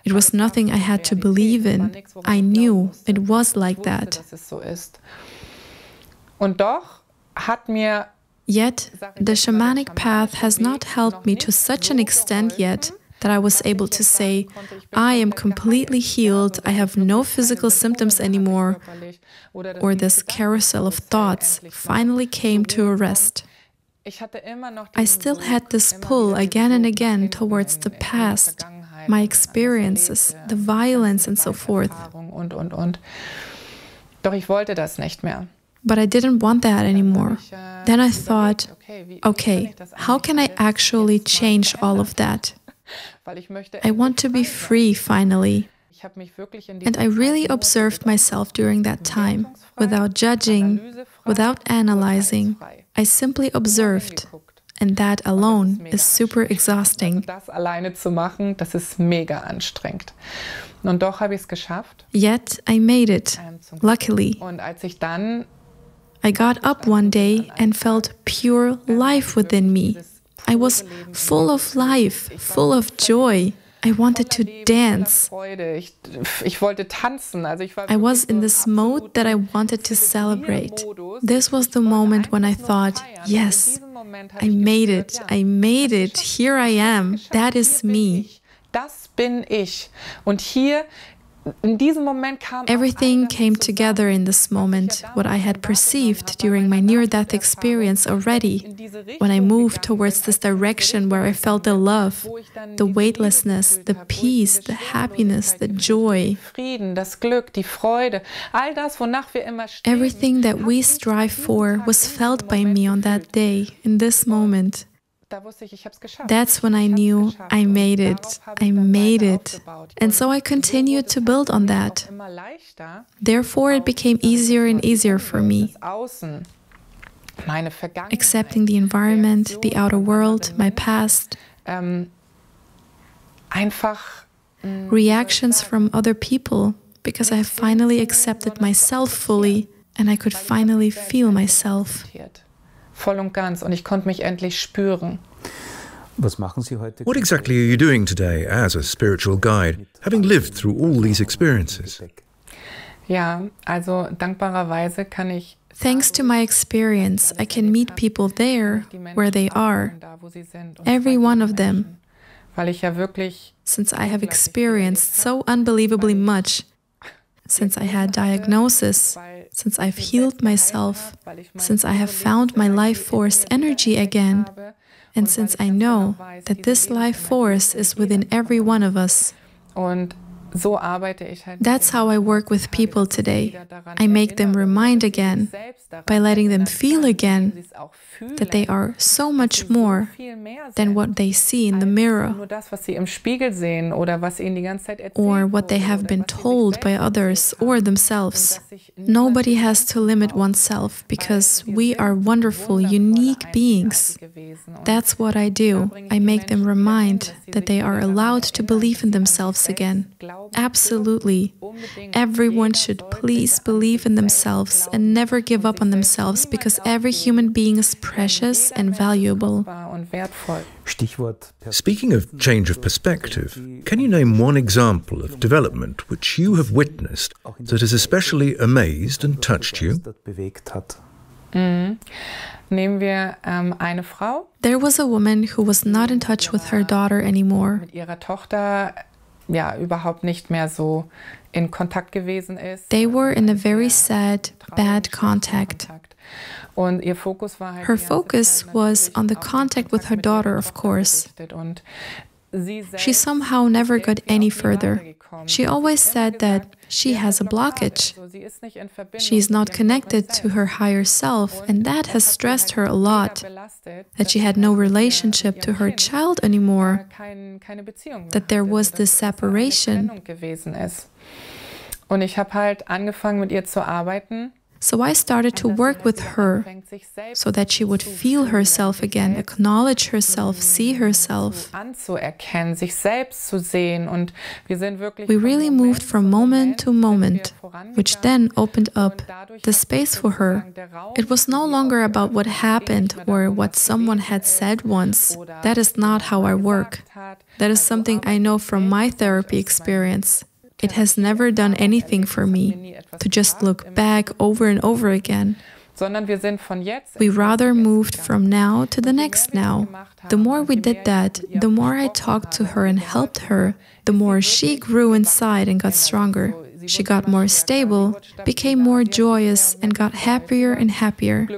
[SPEAKER 1] It was nothing I had to believe in. I knew it was like that. Yet, the shamanic path has not helped me to such an extent yet that I was able to say, I am completely healed, I have no physical symptoms anymore, or this carousel of thoughts finally came to a rest. I still had this pull again and again towards the past, my experiences, the violence and so forth. But I didn't want that anymore. Then I thought, okay, how can I actually change all of that? I want to be free finally. And I really observed myself during that time, without judging, without analyzing. I simply observed. And that alone is super exhausting.
[SPEAKER 4] Und doch habe ich es geschafft.
[SPEAKER 1] Yet I made it, luckily.
[SPEAKER 4] Und als ich dann
[SPEAKER 1] I got up one day and felt pure life within me. I was full of life, full of joy. I wanted to dance.
[SPEAKER 4] Ich wollte tanzen.
[SPEAKER 1] I was in this mode that I wanted to celebrate. This was the moment when I thought, yes, I made it. I made it. Here I am. That is me.
[SPEAKER 4] Das bin ich. Und hier in diesem Moment kam
[SPEAKER 1] everything came together in this moment, what I had perceived during my near-death experience already, when I moved towards this direction where I felt the love, the weightlessness, the peace, the happiness, the joy.
[SPEAKER 4] Frieden, das Glück, die Freude, all das, wonach wir immer streben.
[SPEAKER 1] Everything that we strive for was felt by me on that day, in this moment. That's when I knew I made it. I made it. And so I continued to build on that. Therefore, it became easier and easier for me. Accepting the environment, the outer world, my past. Reactions from other people, because I have finally accepted myself fully and I could finally feel myself.
[SPEAKER 4] Voll und ganz, und ich konnte mich endlich spüren.
[SPEAKER 3] What exactly are you doing today as a spiritual guide, having lived through all these experiences?
[SPEAKER 4] Ja, also dankbarerweise kann ich.
[SPEAKER 1] Thanks to my experience, I can meet people there where they are, every one of them.
[SPEAKER 4] Weil ich ja wirklich,
[SPEAKER 1] since I have experienced so unbelievably much, since I had diagnosis, since I've healed myself, since I have found my life force energy again, and since I know that this life force is within every one of us.
[SPEAKER 4] Und so arbeite ich halt.
[SPEAKER 1] That's how I work with people today. I make them remind again, by letting them feel again, that they are so much more than what they see in the mirror or what they have been told by others or themselves. Nobody has to limit oneself because we are wonderful, unique beings. That's what I do. I make them remind that they are allowed to believe in themselves again. Absolutely. Everyone should please believe in themselves and never give up on themselves, because every human being is precious and valuable.
[SPEAKER 3] Speaking of change of perspective, can you name one example of development which you have witnessed that has especially amazed and touched you?
[SPEAKER 4] Nehmen wir eine Frau.
[SPEAKER 1] There was a woman who was not in touch with her daughter anymore.
[SPEAKER 4] Mit ihrer Tochter ja überhaupt nicht mehr so in Kontakt gewesen ist.
[SPEAKER 1] They were in a very sad, bad contact.
[SPEAKER 4] Und ihr Fokus war halt
[SPEAKER 1] her focus was on the contact with her daughter, of course. She somehow never got any further. She always said that she has a blockage. She is not connected to her higher self, and that has stressed her a lot. That she had no relationship to her child anymore. That there was this separation.
[SPEAKER 4] Und ich habe halt angefangen, mit ihr zu arbeiten.
[SPEAKER 1] So I started to work with her so that she would feel herself again, acknowledge herself, see herself. We really moved from moment to moment, which then opened up the space for her. It was no longer about what happened or what someone had said once. That is not how I work. That is something I know from my therapy experience. It has never done anything for me to just look back over and over again. We rather moved from now to the next now. The more we did that, the more I talked to her and helped her, the more she grew inside and got stronger. She got more stable, became more joyous, and got happier and happier.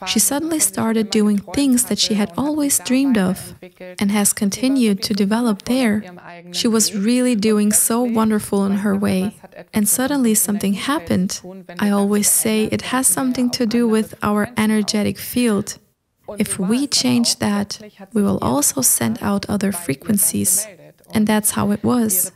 [SPEAKER 1] She suddenly started doing things that she had always dreamed of and has continued to develop there. She was really doing so wonderful in her way. And suddenly something happened. I always say it has something to do with our energetic field. If we change that, we will also send out other frequencies. And that's how it was.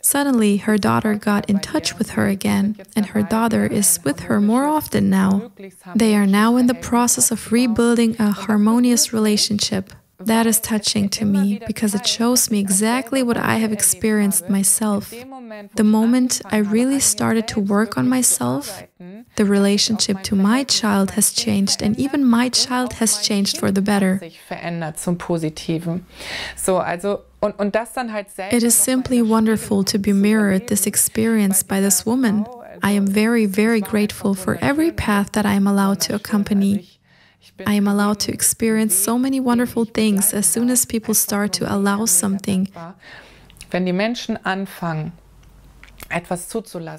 [SPEAKER 1] Suddenly, her daughter got in touch with her again, and her daughter is with her more often now. They are now in the process of rebuilding a harmonious relationship. That is touching to me because it shows me exactly what I have experienced myself. The moment I really started to work on myself, the relationship to my child has changed, and even my child has changed for the better. It is simply wonderful to be mirrored this experience by this woman. I am very, very grateful for every path that I am allowed to accompany. I am allowed to experience so many wonderful things as soon as people start to allow something.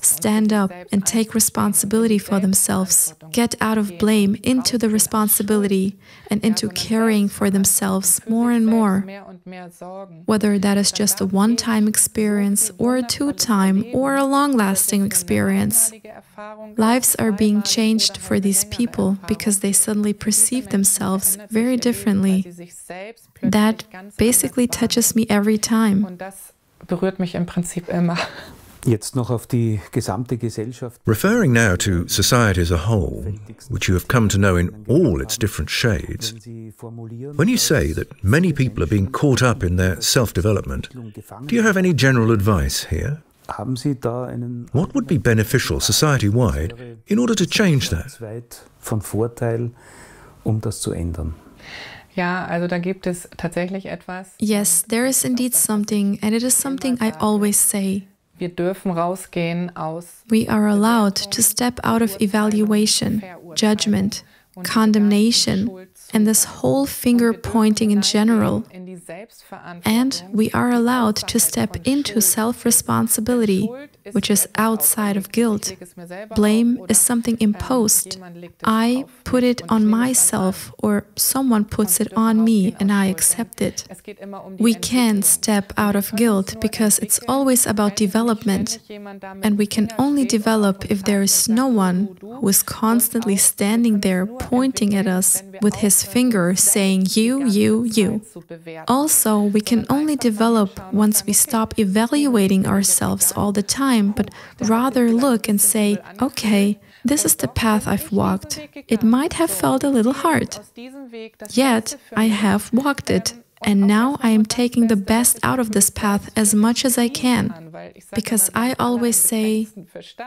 [SPEAKER 1] Stand up and take responsibility for themselves, get out of blame into the responsibility and into caring for themselves more and more. Whether that is just a one-time experience or a two-time or a long-lasting experience. Lives are being changed for these people because they suddenly perceive themselves very differently. That basically touches me every time.
[SPEAKER 2] Jetzt noch auf die gesamte Gesellschaft.
[SPEAKER 3] Referring now to society as a whole, which you have come to know in all its different shades, when you say that many people are being caught up in their self-development, do you have any general advice here? What would be beneficial society-wide in order to change that?
[SPEAKER 2] Von Vorteil, das zu ändern.
[SPEAKER 1] Yes, there is indeed something, and it is something I always say. We are allowed to step out of evaluation, judgment, condemnation, and this whole finger pointing in general. And we are allowed to step into self-responsibility, which is outside of guilt. Blame is something imposed. I put it on myself, or someone puts it on me, and I accept it. We can step out of guilt because it's always about development, and we can only develop if there is no one who is constantly standing there pointing at us with his finger saying, you, you, you. Also, we can only develop once we stop evaluating ourselves all the time, but rather look and say, okay, this is the path I've walked. It might have felt a little hard, yet I have walked it. And now I am taking the best out of this path as much as I can. Because I always say,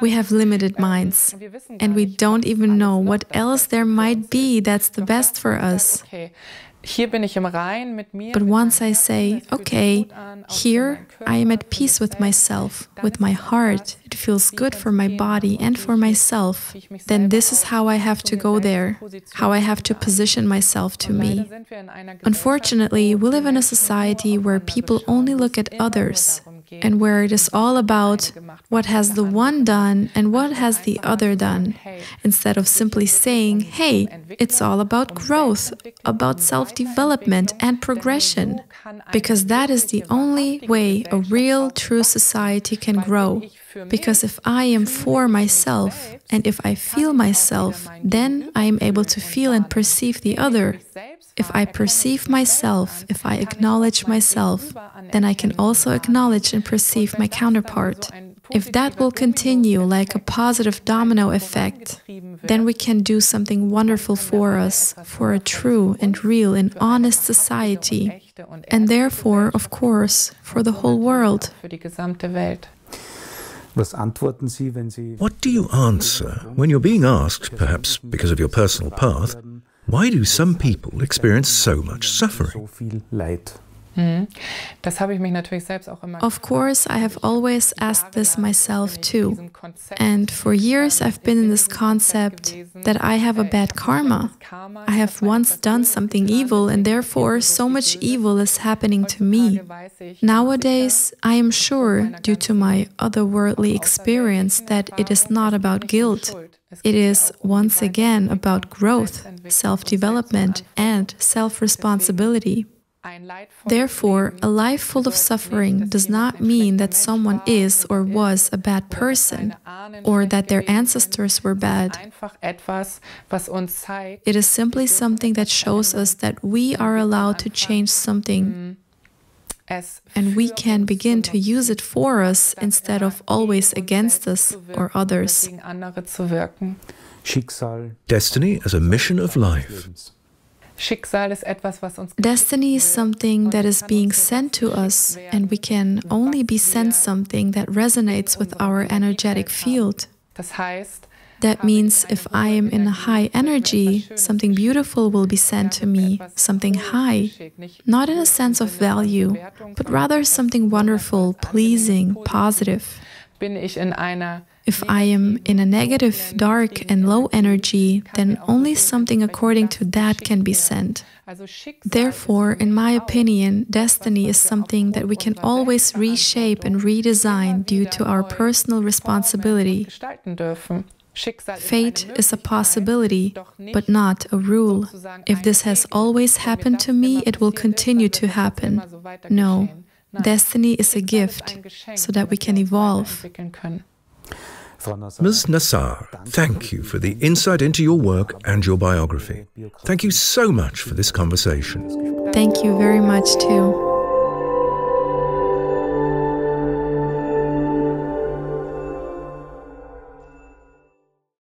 [SPEAKER 1] we have limited minds, and we don't even know what else there might be that's the best for us. But once I say, okay, here I am at peace with myself, with my heart, it feels good for my body and for myself, then this is how I have to go there, how I have to position myself to me. Unfortunately, we live in a society where people only look at others, and where it is all about what has the one done and what has the other done, instead of simply saying, hey, it's all about growth, about self-development and progression, because that is the only way a real, true society can grow. Because if I am for myself, and if I feel myself, then I am able to feel and perceive the other. If I perceive myself, if I acknowledge myself, then I can also acknowledge and perceive my counterpart. If that will continue like a positive domino effect, then we can do something wonderful for us, for a true and real and honest society, and therefore, of course, for the whole world.
[SPEAKER 3] What do you answer when you're being asked, perhaps because of your personal path, why do some people experience so much suffering?
[SPEAKER 1] Of course, I have always asked this myself too. And for years I've been in this concept that I have a bad karma. I have once done something evil, and therefore so much evil is happening to me. Nowadays, I am sure, due to my otherworldly experience, that it is not about guilt. It is, once again, about growth, self-development, and self-responsibility. Therefore, a life full of suffering does not mean that someone is or was a bad person, or that their ancestors were bad. It is simply something that shows us that we are allowed to change something, and we can begin to use it for us instead of always against us or others.
[SPEAKER 3] Destiny as a mission of life.
[SPEAKER 1] Destiny is something that is being sent to us, and we can only be sent something that resonates with our energetic field. That means if I am in a high energy, something beautiful will be sent to me, something high, not in a sense of value, but rather something wonderful, pleasing, positive. If I am in a negative, dark, and low energy, then only something according to that can be sent. Therefore, in my opinion, destiny is something that we can always reshape and redesign due to our personal responsibility. Fate is a possibility, but not a rule. If this has always happened to me, it will continue to happen. No, destiny is a gift, so that we can evolve.
[SPEAKER 3] Ms. Nassar, thank you for the insight into your work and your biography. Thank you so much for this conversation.
[SPEAKER 1] Thank you very much, too.